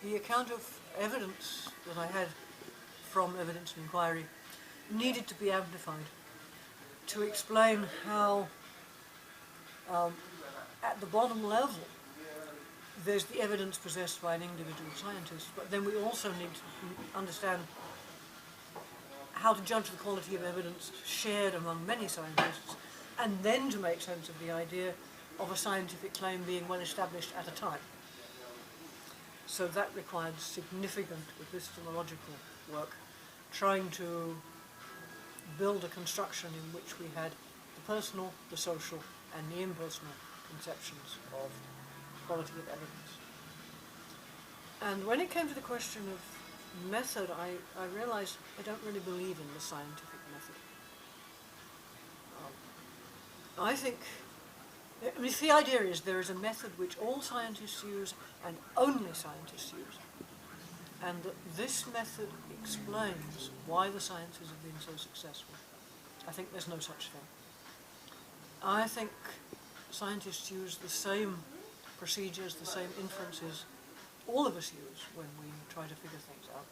the account of evidence that I had from evidence and inquiry needed to be amplified to explain how, at the bottom level, there's the evidence possessed by an individual scientist, but then we also need to understand how to judge the quality of evidence shared among many scientists, and then to make sense of the idea of a scientific claim being well established at a time. So that required significant epistemological work, trying to build a construction in which we had the personal, the social, and the impersonal conceptions of quality of evidence. And when it came to the question of method, I realized I don't really believe in the scientific method. I think, I mean, the idea is there is a method which all scientists use and only scientists use, and that this method explains why the sciences have been so successful. I think there's no such thing. I think scientists use the same procedures, the same inferences all of us use when we try to figure things out.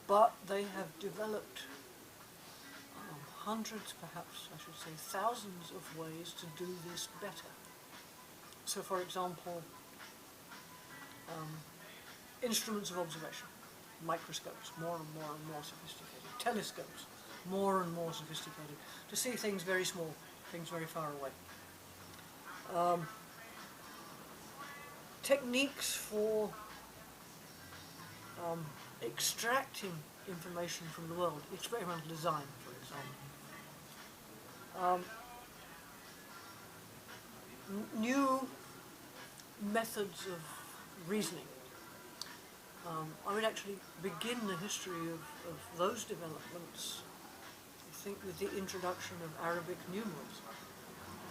But they have developed hundreds, perhaps I should say thousands of ways to do this better. So for example, instruments of observation, microscopes, more and more sophisticated, telescopes, more and more sophisticated, to see things very small, things very far away. Techniques for extracting information from the world, experimental design, for example. New methods of reasoning. I would actually begin the history of those developments, I think, with the introduction of Arabic numerals,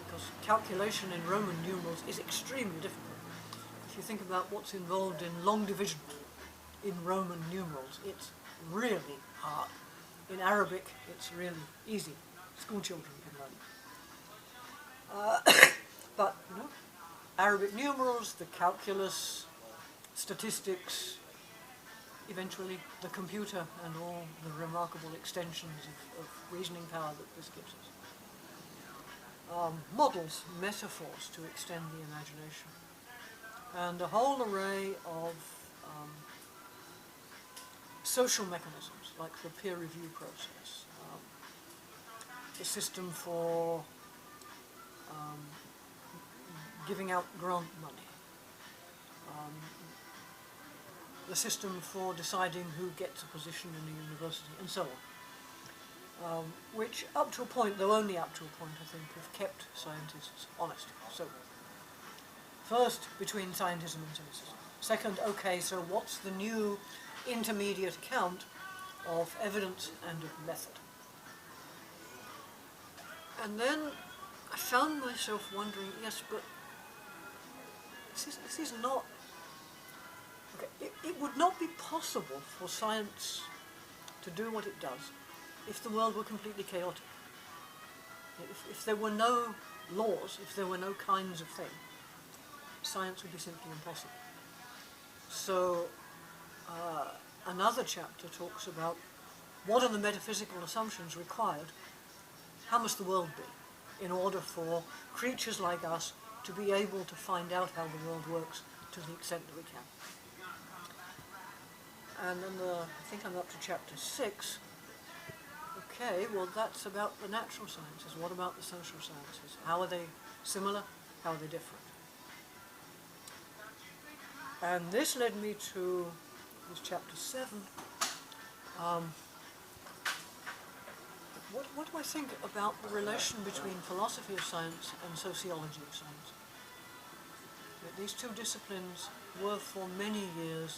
because calculation in Roman numerals is extremely difficult. If you think about what's involved in long division in Roman numerals, it's really hard. In Arabic, it's really easy. School children can learn it. But, you know, Arabic numerals, the calculus, statistics, eventually the computer and all the remarkable extensions of reasoning power that this gives us. Models, metaphors to extend the imagination. And a whole array of social mechanisms, like the peer review process, the system for giving out grant money, the system for deciding who gets a position in a university, and so on, which up to a point, though only up to a point, I think, have kept scientists honest. So, first, between scientism and cynicism. Second, okay, so what's the new intermediate account of evidence and of method? And then I found myself wondering, yes, but this is not... Okay, it would not be possible for science to do what it does if the world were completely chaotic. If there were no laws, if there were no kinds of thing, science would be simply impossible. So another chapter talks about what are the metaphysical assumptions required, how must the world be, in order for creatures like us to be able to find out how the world works to the extent that we can. And then I think I'm up to chapter 6. Okay, well that's about the natural sciences. What about the social sciences? How are they similar? How are they different? And this led me to this chapter 7. What do I think about the relation between philosophy of science and sociology of science? These two disciplines were for many years